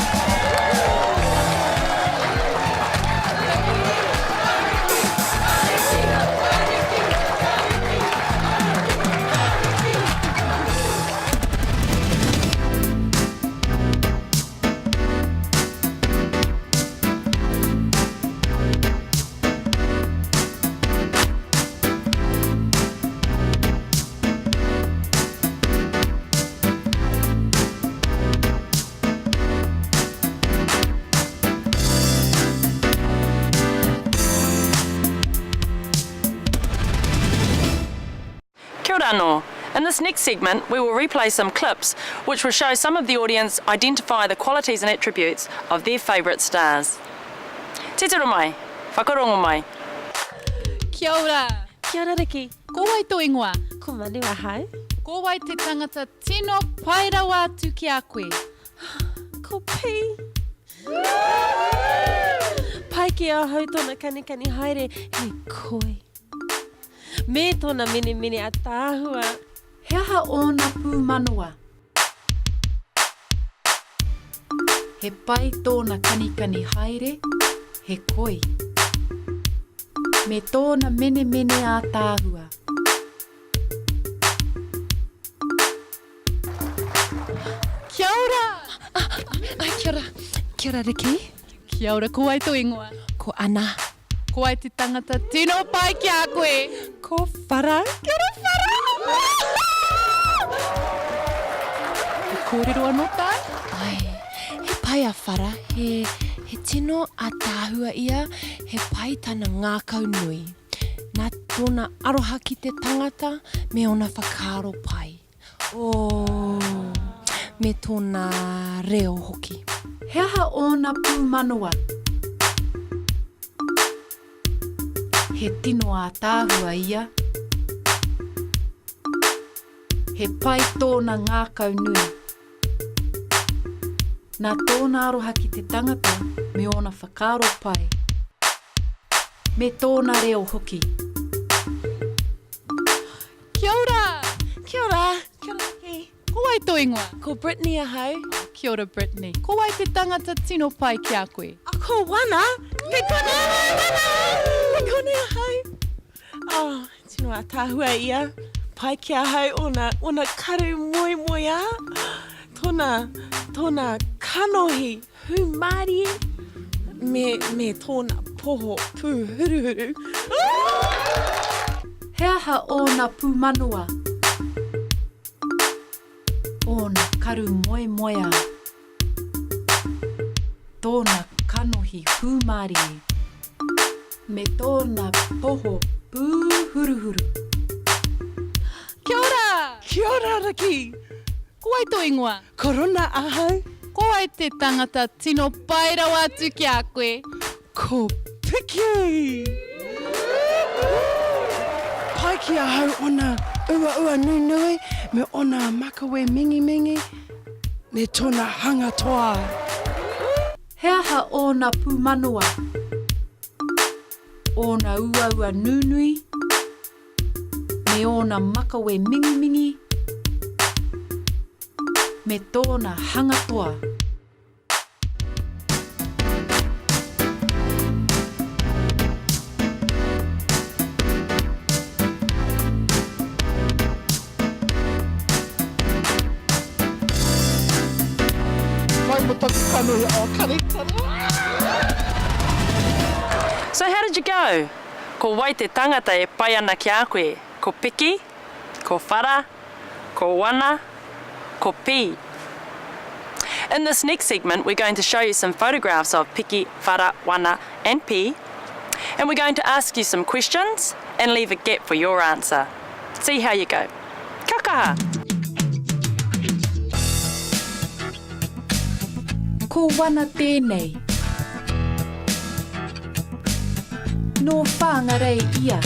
Kia ora anō. In this next segment, we will replay some clips which will show some of the audience identify the qualities and attributes of their favourite stars. Te tero mai, whakarongo mai. Kia ora. Kia ora Riki. Ko wai tō ingoa. Ko mani wa hai. Ko wai te tangata tino pairawa atu ki a koe. Ko pi. Pai ki a hau tōna kanikani haere he koe. Me tōna mene mene a tāhua. He aha ōna pū manoa. He pai tōna kanikani haere, he koi. Me tōna mene mene a tāhua. Kia ora! Kia ora. Kia ora Riki. Kia ora, ko ai tō ingoa. Ko Ana. Ko ai te tangata tino pai ki a koe. Ko Whara. Kia ora Whara. E kōrero anō tai? Ai, he pai a Whara, he tino a tāhua ia, he pai tana ngākau nui. Nā tōna aroha ki te tangata, me ona whakaaro pai. Me tōna reo hoki. He aha ōna pū manoa. He tino a tāhua ia. He pai tōna ngākau nui. Nā tōna aroha ki te tangata me ona whakaaro pai. Me tōna reo hoki. Kia ora! Kia ora! Kia ora ki. Ko wai tō ingoa? Ko Brittany a hau. Kia ora, Brittany. Ko wai te tangata tino pai ki a koe? Ko wana? Te kone! Te kone a hau. Oh, tino a tāhua ia. Pai ki a hau ona karu moi moi a. Tōna kanohi hu Māori. Me tōna poho pū huruhuru. He aha ōna pūmanua. Ōna karu moe moea. Tōna kanohi hu Māori. Me tōna poho pū huruhuru. Kia ora! Kia ora, Raki. Ko wai tō ingoa? Korona ahau. Ko wai te tangata tino pai rau atu ki a koe? Ko Piki. Pai ki ahau ona ua nui me ona makawe mingi me tōna hanga toa. He aha ōna pūmanua. Ōna ua nui me ōna makawe mingi me tōna hangatoa. So how did you go? Ko wai te tangata e pai ana ki a koe. Ko Piki, ko Whara, ko Wana, ko Pi. In this next segment, we're going to show you some photographs of Piki, Whara, Wana and Pi. And we're going to ask you some questions and leave a gap for your answer. See how you go. Ka kaha. Ko wana tēnei. No whāngarei ia.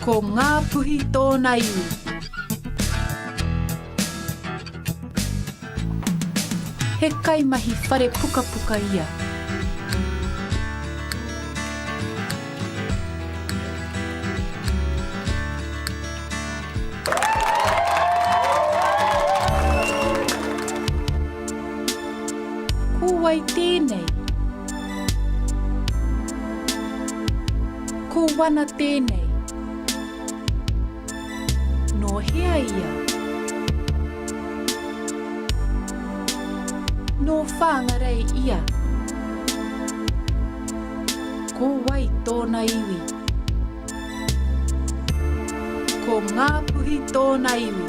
Ko ngā puhi tōna iwi. He kaimahi whare puka puka ia. Ko wai tēnei. Ko wana tēnei. No hea ia. No whāngarei ia. Ko wai tōna iwi. Ko ngā puhi tōna iwi.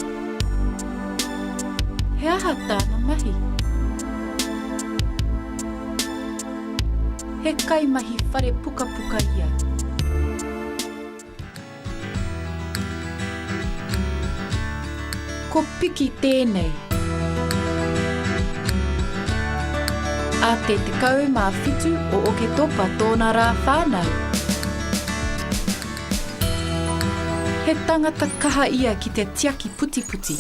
He aha tāna mahi. He kaimahi whare puka puka ia. Ko Piki tēnei. A te tekau mā whitu o oke topa tōna rā whānau. He tangata kaha ia ki te tiaki puti puti.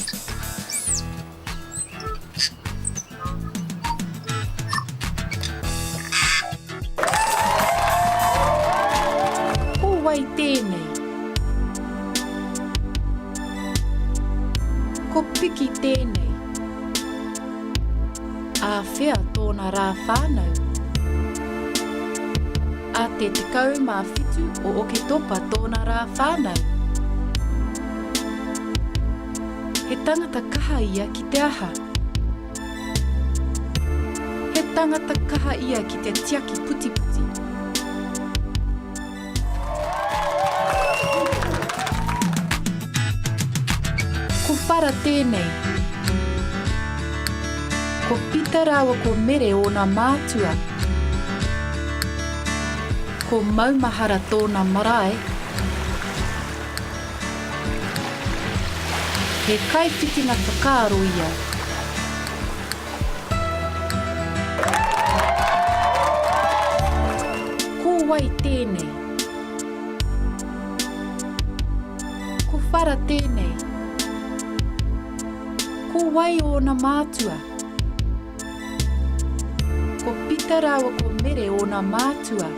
Ko wai tēnei. Ko Piki tēnei. A whea tōna rā whānau. A te tekau mā whitu o oke topa tōna rā whānau. He tangata kaha ia ki te aha. He tangata kaha ia ki te tiaki puti puti. Ko Whara tēnei. Ko pita rawa ko mere o nā mātua. Ko maumahara tōna marae. He kaipitinga whakaaro ia. Ko wai tēnei. whara tēnei. Ko wai o na mātua. Ko pita rawa ko mere o na mātua.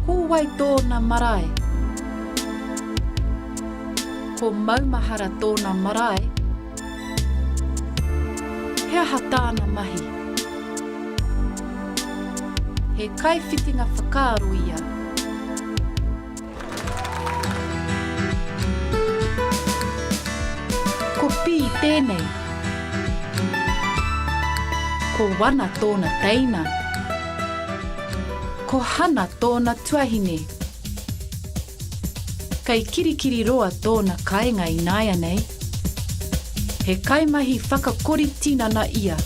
Ko wai tōna marae. Ko maumahara tōna marae. He aha tāna mahi. He kaiwhitinga whakaaro ia. Ko pī tēnei. Ko wana tōna teina. Ko hana tōna tuahine. Kei kirikiri roa tōna kāinga i nāia nei. He kaimahi whakakori tinana ia.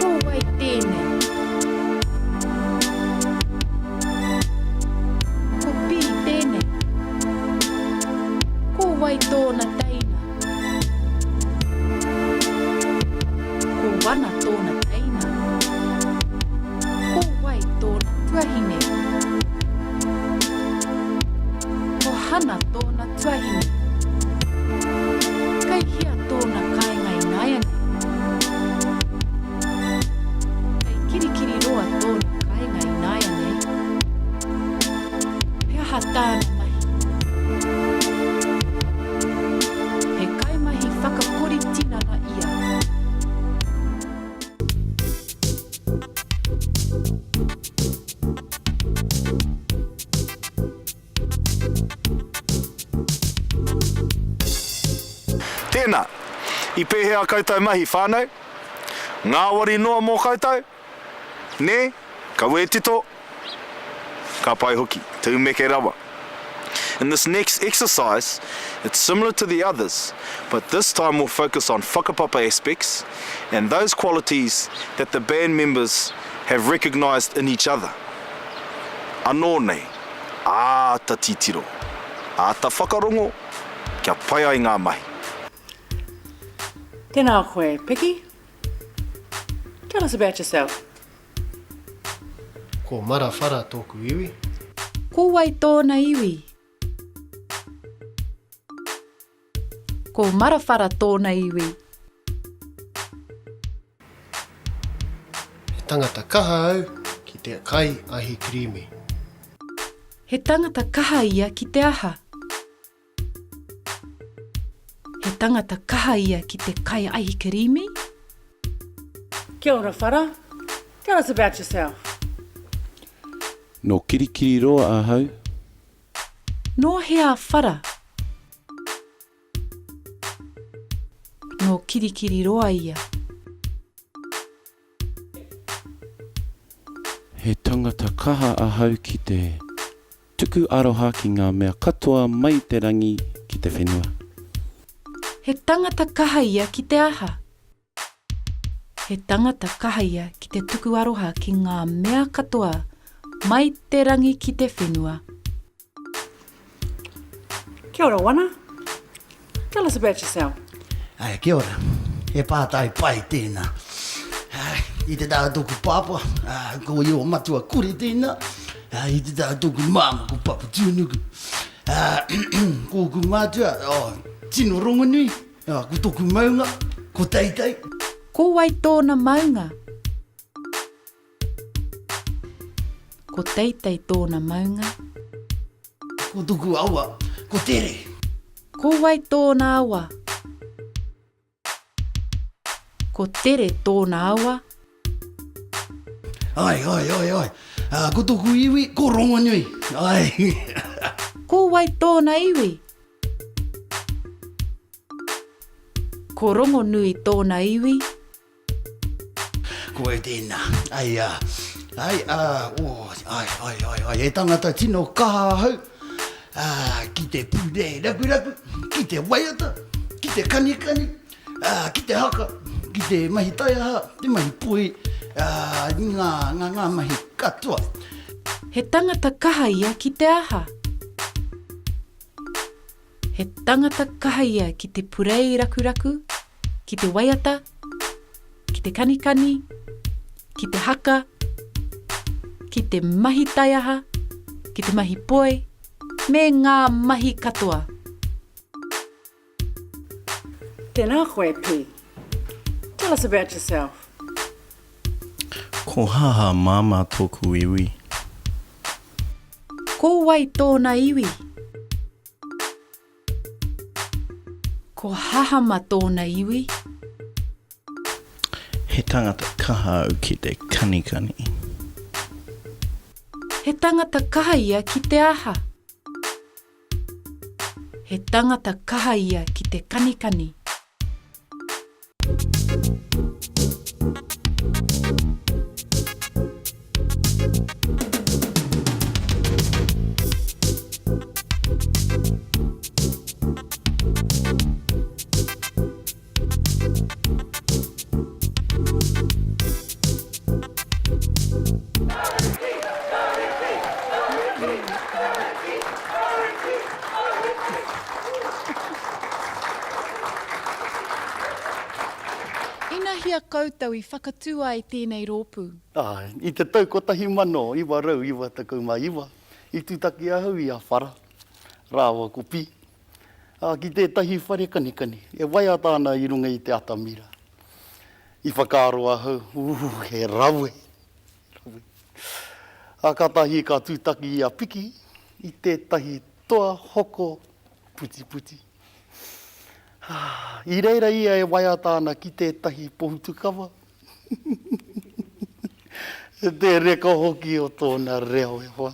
Ko wai tēnei. Ko pī tēnei. Ko wai tōna teina. Ko wana tōna teina. Ko wai tōna tuahine. Ko hana tōna tuahine. Kai hia tōna kāinga i nāia nei. Kai kirikiri roa tōna kāinga i nāia nei. He aha tāna mahi. He kaimahi whakakori tinana ia. Tēnā, i pēhea koutou mahi whānau, ngā wari noa mō koutou, ne, ka we tito, ka pai hoki, tū meke rawa. In this next exercise, it's similar to the others, but this time we'll focus on whakapapa aspects and those qualities that the band members have recognised in each other. Anō nei, āta titiro, āta whakarongo, kia pai ai ngā mahi. Tēnā koe, Piki. Tell us about yourself. Ko mara whara tōku iwi. Ko wai tōna iwi. Ko marawhara tōna iwi. He tangata kaha au ki te kai ahi kirimi. He tangata kaha ia ki te aha. He tangata kaha ia ki te kai ahi kirimi. Kia ora whara. Tell us about yourself. No kirikiri roa ahau. No hea whara. No kirikiri roa ia. He tangata kaha ahau ki te tuku aroha ki ngā mea katoa mai te rangi ki te whenua. He tangata kaha ia ki te aha. He tangata kaha ia ki te tuku aroha ki ngā mea katoa mai te rangi ki te whenua. Kia ora, wana. Tell us about yourself. Ai, kia ora. He pātai pai tēnā. I te tātoku pāpua, ko i o matua kuri tēnā. I te tātoku māma ko papa tūnuku. Ko ku mātua, tino rongonui. Ko toku maunga, ko teitei. Ko wai tōna maunga. Ko teitei tōna maunga. Ko toku aua, ko tere. Ko wai tōna awa. Ko tere tōna awa. Ai. Ko toku iwi, ko rongonui. Ai. Ko wai tōna iwi. Ko rongo nui tōna iwi. Ko e tēnā. Ai. E tangata tino kaha hau. Ki te pūre raku, ki te waiata, ki te kanikani, ki te haka, ki te mahi taiaha, te mahi pui, ngā mahi katoa. He tangata kaha ia ki te aha. He tangata kaha ia ki te purei raku, ki te waiata, te kanikani, ki te haka, ki te mahi taiaha, ki te mahi poi, me ngā mahi katoa. Tēnā koe, P. Tell us about yourself. Ko haha māma tōku iwi. Ko wai tōna iwi. Ko hahama tōna iwi. He tangata kaha au ki te kanikani. He tangata kaha ia ki te aha. He tangata kaha ia ki te kanikani. Inahia koutou I whakatū ai tēnei rōpū. I te tau kotahi mano, iwa rau, iwa takau mai iwa. I tūtaki ahau I a whara. Rāwa ko pi. Ki tētahi whare kanikani. E wai tāna I runga I te atamira. I whakaaro ahau. He rawe. Katahi ka tūtaki I a piki. I tētahi toa hoko puti puti. I reira ia e waia tāna ki tētahi pohutukawa. Te reka hoki o tōna reo e hoa.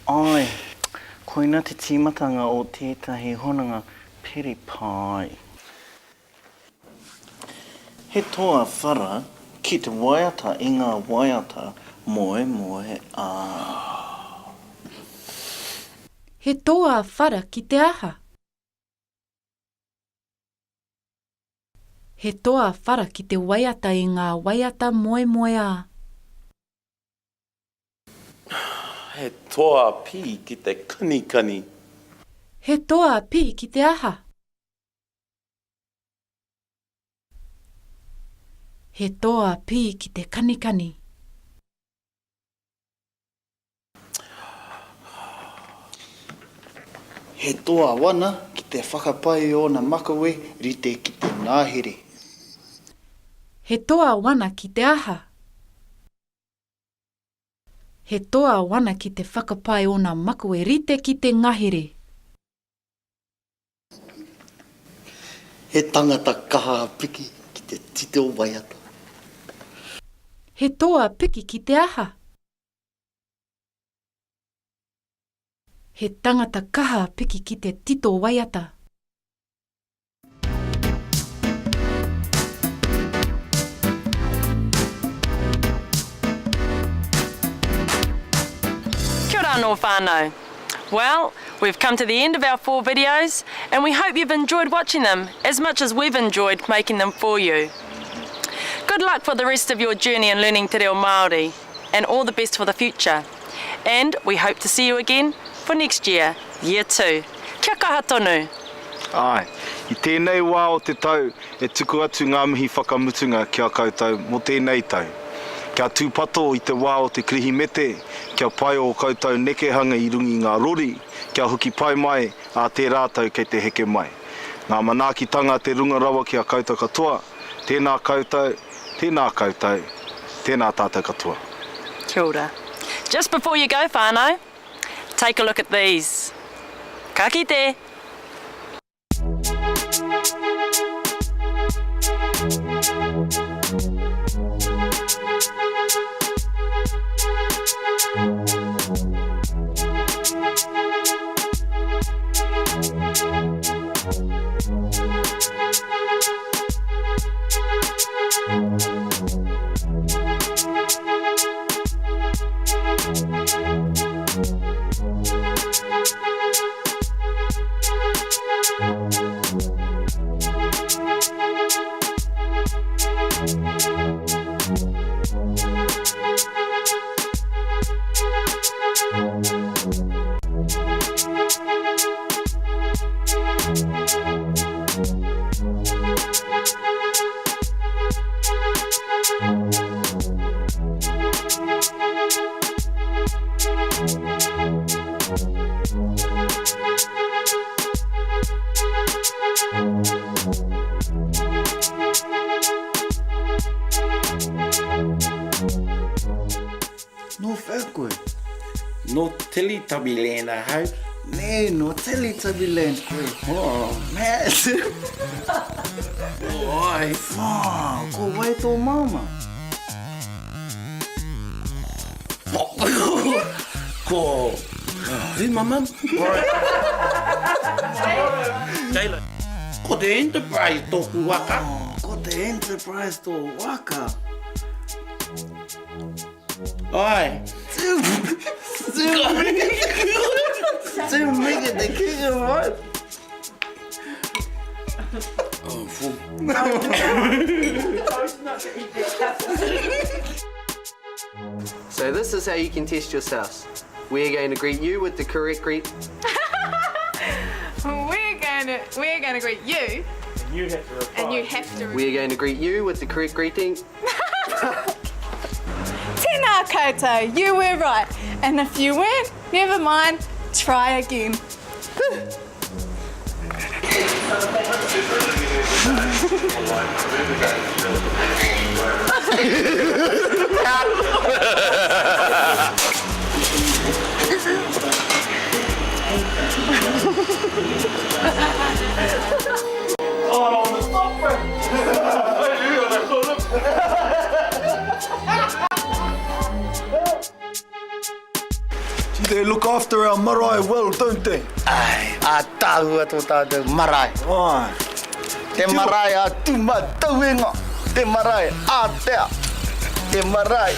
Ai, koina te tīmatanga o tētahi honanga pere pai. He toa whara ki te waiata I ngā waiata moe moe a. He toa whara ki te aha. He toa whara ki te waiata I ngā waiata moe moe a. He toa pi ki te kanikani. He toa pi ki te aha. He toa pi ki te kanikani. He toa wana ki te whakapai o na makawe rite ki te ngāhere. He toa wana ki te aha. He toa wana ki te whakapai o nā makue rite ki te ngahere. He tangata kaha piki ki te tito waiata. He toa piki ki te aha. He tangata kaha piki ki te tito waiata. Kia ora anō whānau. Well, we've come to the end of our 4 videos and we hope you've enjoyed watching them as much as we've enjoyed making them for you. Good luck for the rest of your journey in learning te reo Māori and all the best for the future. And we hope to see you again for next year, year 2. Kia kaha tonu. Ai, I tēnei wā o te tau, e tuku atu ngā mihi whakamutunga kia koutou mo tēnei tau. Kia tūpato I te wā o te krihimete, kia pai o koutou nekehanga I rungi ngā rori, kia huki pai mai a te rātau kei te heke mai. Ngā manaakitanga te runga rawa kia koutou katoa, tēnā koutou, tēnā koutou, tēnā tātou katoa. Kia ora. Just before you go, whānau, take a look at these. Ka kite. whakue? No Teletubby Land, I hope. Nee, no Teletubby Land koe. Oh, massive. Oi. Oh, ko wai tō mama. Ko. Who's my mum? Taylor. Ko te Enterprise tōku waka. Ko te Enterprise tō waka. Oi. To make it the king of what? Oh, fool. So this is how you can test your spouse. We're going to greet you with the correct greet. We're going to greet you. And you have to reply. And you have to. We're going to greet you with the correct greeting. Tēnā koutou, you were right. And if you weren't, never mind, try again. They look after our marae well, don't they? Ai, a tāhua tō tātou marae. Ai. Te marae a tuma tauenga. Te marae a tea. Te marae.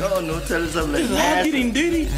Oh, no, tell us something. I'm getting dirty.